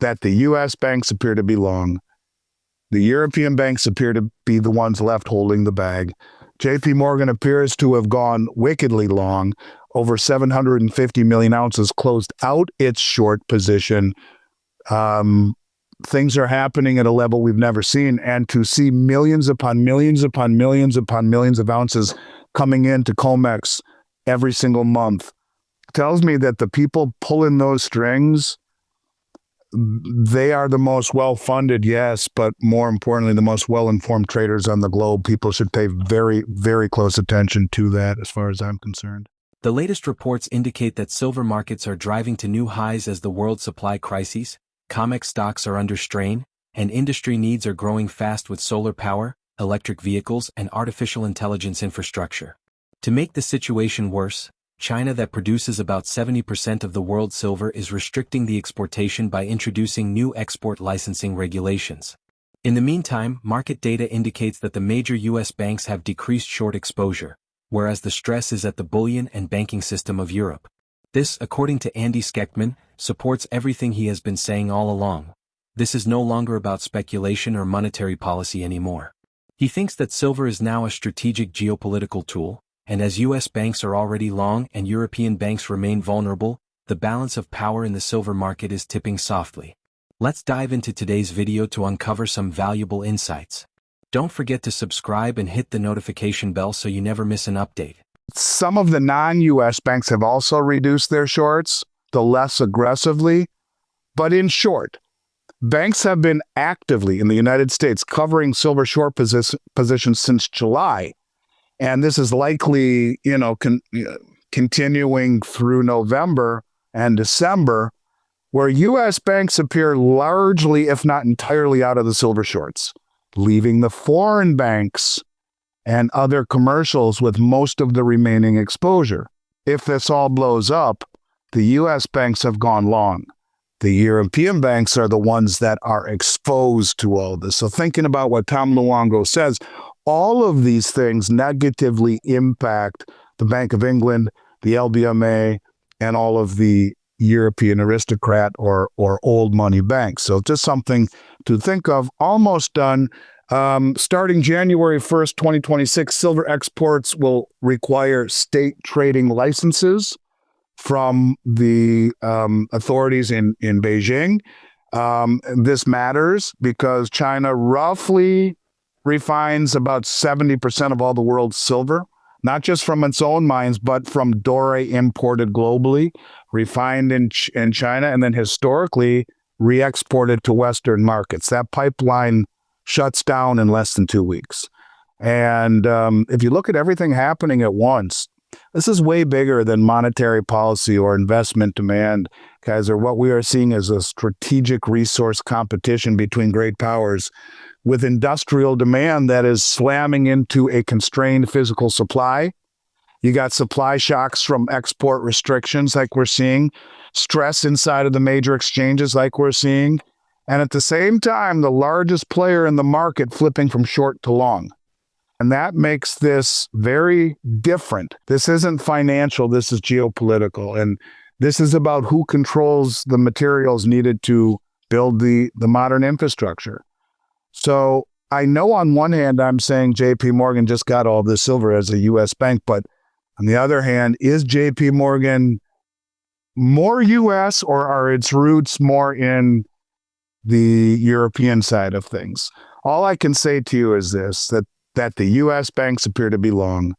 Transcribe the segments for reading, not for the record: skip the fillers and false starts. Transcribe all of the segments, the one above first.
that the U.S. banks appear to be long. The European banks appear to be the ones left holding the bag. JP Morgan appears to have gone wickedly long. Over 750 million ounces closed out its short position. Things are happening at a level we've never seen. And to see millions upon millions upon millions upon millions of ounces coming into COMEX every single month tells me that the people pulling those strings, they are the most well-funded, yes, but more importantly, the most well-informed traders on the globe. People should pay very, very close attention to that as far as I'm concerned. The latest reports indicate that silver markets are driving to new highs as the world supply crises, COMEX stocks are under strain, and industry needs are growing fast with solar power, electric vehicles, and artificial intelligence infrastructure. To make the situation worse, China, that produces about 70% of the world's silver, is restricting the exportation by introducing new export licensing regulations. In the meantime, market data indicates that the major U.S. banks have decreased short exposure, whereas the stress is at the bullion and banking system of Europe. This, according to Andy Schectman, supports everything he has been saying all along. This is no longer about speculation or monetary policy anymore. He thinks that silver is now a strategic geopolitical tool, and as U.S. banks are already long and European banks remain vulnerable, the balance of power in the silver market is tipping softly. Let's dive into today's video to uncover some valuable insights. Don't forget to subscribe and hit the notification bell so you never miss an update. Some of the non-U.S. banks have also reduced their shorts, though less aggressively. But in short, banks have been actively in the United States covering silver short positions since July. And this is likely, continuing through November and December, where U.S. banks appear largely, if not entirely, out of the silver shorts, leaving the foreign banks and other commercials with most of the remaining exposure. If this all blows up, the U.S. banks have gone long. The European banks are the ones that are exposed to all this. So thinking about what Tom Luongo says, all of these things negatively impact the Bank of England, the LBMA, and all of the European aristocrat or old money banks. So just something to think of. Almost done. Starting January 1st, 2026, silver exports will require state trading licenses from the authorities in Beijing. This matters because China roughly refines about 70% of all the world's silver, not just from its own mines, but from doré imported globally, refined in China, and then historically re-exported to Western markets. That pipeline shuts down in less than 2 weeks. And if you look at everything happening at once, this is way bigger than monetary policy or investment demand, Kaiser. What we are seeing is a strategic resource competition between great powers with industrial demand that is slamming into a constrained physical supply. You got supply shocks from export restrictions like we're seeing, stress inside of the major exchanges like we're seeing, and at the same time, the largest player in the market flipping from short to long. And that makes this very different. This isn't financial, this is geopolitical. And this is about who controls the materials needed to build the modern infrastructure. So I know on one hand, I'm saying JP Morgan just got all this silver as a U.S. bank, but on the other hand, is JP Morgan more U.S. or are its roots more in the European side of things? All I can say to you is this, that the U.S. banks appear to be long.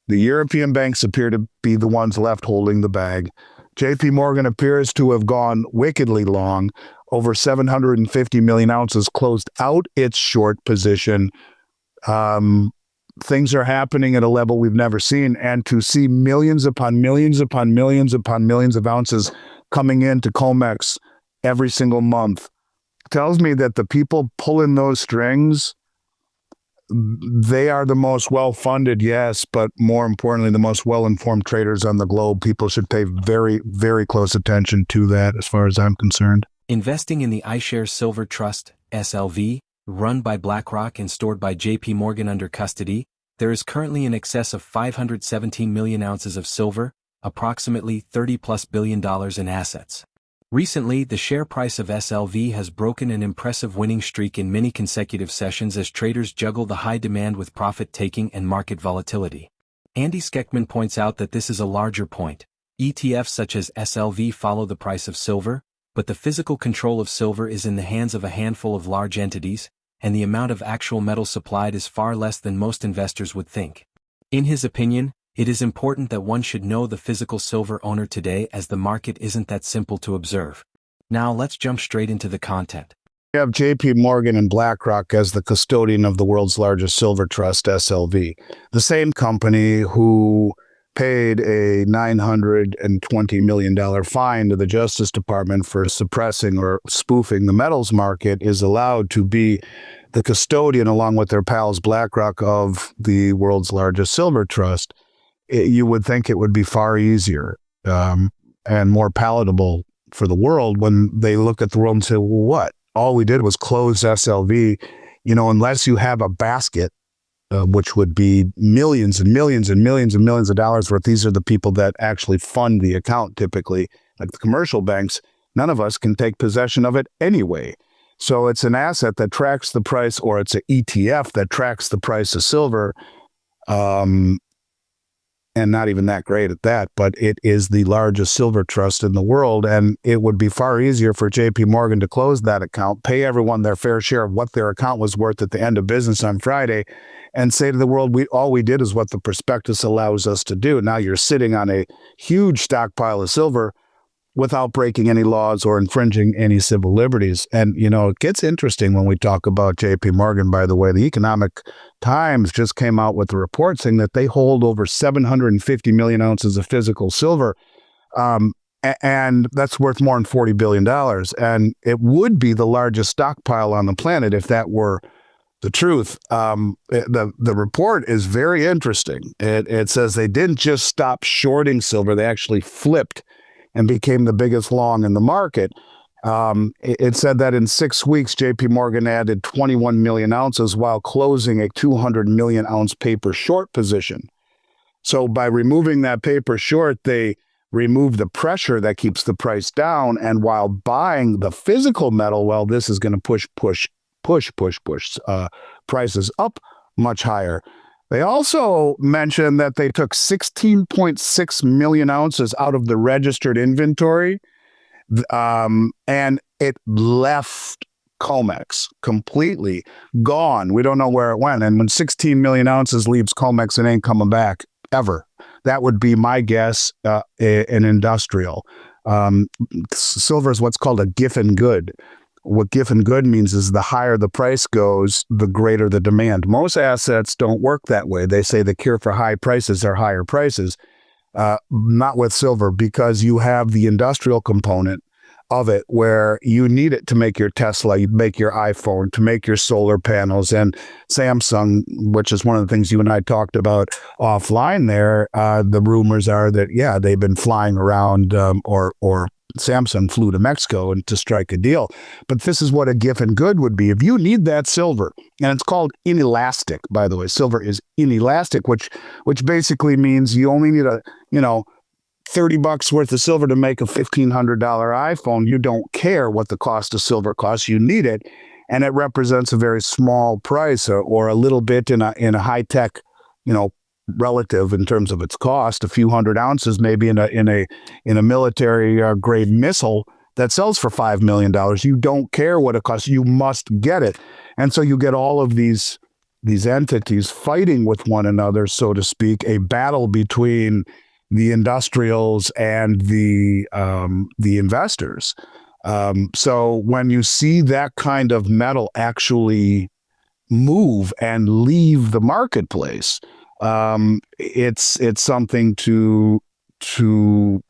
The European banks appear to be the ones left holding the bag. JP Morgan appears to have gone wickedly long. Over 750 million ounces closed out its short position. Things are happening at a level we've never seen. And to see millions upon millions upon millions upon millions of ounces coming into COMEX every single month tells me that the people pulling those strings, they are the most well-funded, yes, but more importantly, the most well-informed traders on the globe. People should pay very, very close attention to that as far as I'm concerned. Investing in the iShares Silver Trust, SLV, run by BlackRock and stored by JP Morgan under custody, there is currently in excess of 517 million ounces of silver, approximately $30+ billion in assets. Recently, the share price of SLV has broken an impressive winning streak in many consecutive sessions as traders juggle the high demand with profit-taking and market volatility. Andy Schectman points out that this is a larger point. ETFs such as SLV follow the price of silver, but the physical control of silver is in the hands of a handful of large entities, and the amount of actual metal supplied is far less than most investors would think. In his opinion, it is important that one should know the physical silver owner today, as the market isn't that simple to observe. Now let's jump straight into the content. We have JP Morgan and BlackRock as the custodian of the world's largest silver trust, SLV. The same company who paid a $920 million fine to the Justice Department for suppressing or spoofing the metals market is allowed to be the custodian, along with their pals BlackRock, of the world's largest silver trust. You would think it would be far easier and more palatable for the world when they look at the world and say, well, what? All we did was close SLV. Unless you have a basket, which would be millions and millions and millions and millions of dollars worth. These are the people that actually fund the account typically, like the commercial banks. None of us can take possession of it anyway. So it's an asset that tracks the price, or it's an ETF that tracks the price of silver. And not even that great at that, but it is the largest silver trust in the world, and it would be far easier for JP Morgan to close that account, pay everyone their fair share of what their account was worth at the end of business on Friday, and say to the world, all we did is what the prospectus allows us to do. Now you're sitting on a huge stockpile of silver without breaking any laws or infringing any civil liberties. And, it gets interesting when we talk about JP Morgan, by the way. The Economic Times just came out with a report saying that they hold over 750 million ounces of physical silver, and that's worth more than $40 billion. And it would be the largest stockpile on the planet if that were the truth. The report is very interesting. It says they didn't just stop shorting silver, they actually flipped and became the biggest long in the market. It said that in 6 weeks, JP Morgan added 21 million ounces while closing a 200 million ounce paper short position. So by removing that paper short, they remove the pressure that keeps the price down. And while buying the physical metal, well, this is going to push prices up much higher. They also mentioned that they took 16.6 million ounces out of the registered inventory, and it left COMEX completely gone. We don't know where it went. And when 16 million ounces leaves COMEX, it ain't coming back ever. That would be my guess, an industrial. Silver is what's called a Giffen good. What Giffen good means is the higher the price goes, the greater the demand. Most assets don't work that way. They say the cure for high prices are higher prices. Not with silver, because you have the industrial component of it where you need it to make your Tesla, you make your iPhone, to make your solar panels. And Samsung, which is one of the things you and I talked about offline there, the rumors are that, yeah, they've been flying around or Samsung flew to Mexico and to strike a deal. But this is what a Giffen good would be. If you need that silver, and it's called inelastic, by the way, silver is inelastic, which basically means you only need $30 worth of silver to make a $1,500 iPhone. You don't care what the cost of silver costs. You need it, and it represents a very small price, or a little bit in a high tech, relative in terms of its cost. A few hundred ounces, maybe in a military grade missile that sells for $5 million. You don't care what it costs. You must get it, and so you get all of these entities fighting with one another, so to speak, a battle between the industrials and the investors. So when you see that kind of metal actually move and leave the marketplace, it's something to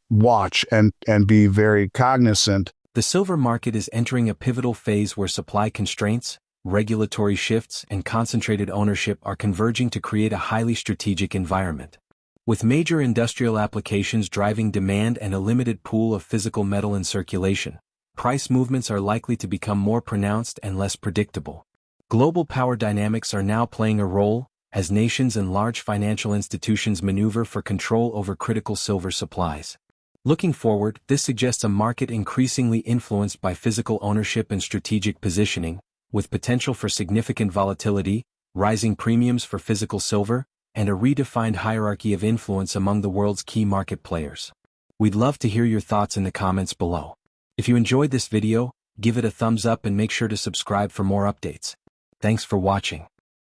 watch and be very cognizant. The silver market is entering a pivotal phase where supply constraints, regulatory shifts, and concentrated ownership are converging to create a highly strategic environment. With major industrial applications driving demand and a limited pool of physical metal in circulation, price movements are likely to become more pronounced and less predictable. Global power dynamics are now playing a role, as nations and large financial institutions maneuver for control over critical silver supplies. Looking forward, this suggests a market increasingly influenced by physical ownership and strategic positioning, with potential for significant volatility, rising premiums for physical silver, and a redefined hierarchy of influence among the world's key market players. We'd love to hear your thoughts in the comments below. If you enjoyed this video, give it a thumbs up and make sure to subscribe for more updates. Thanks for watching.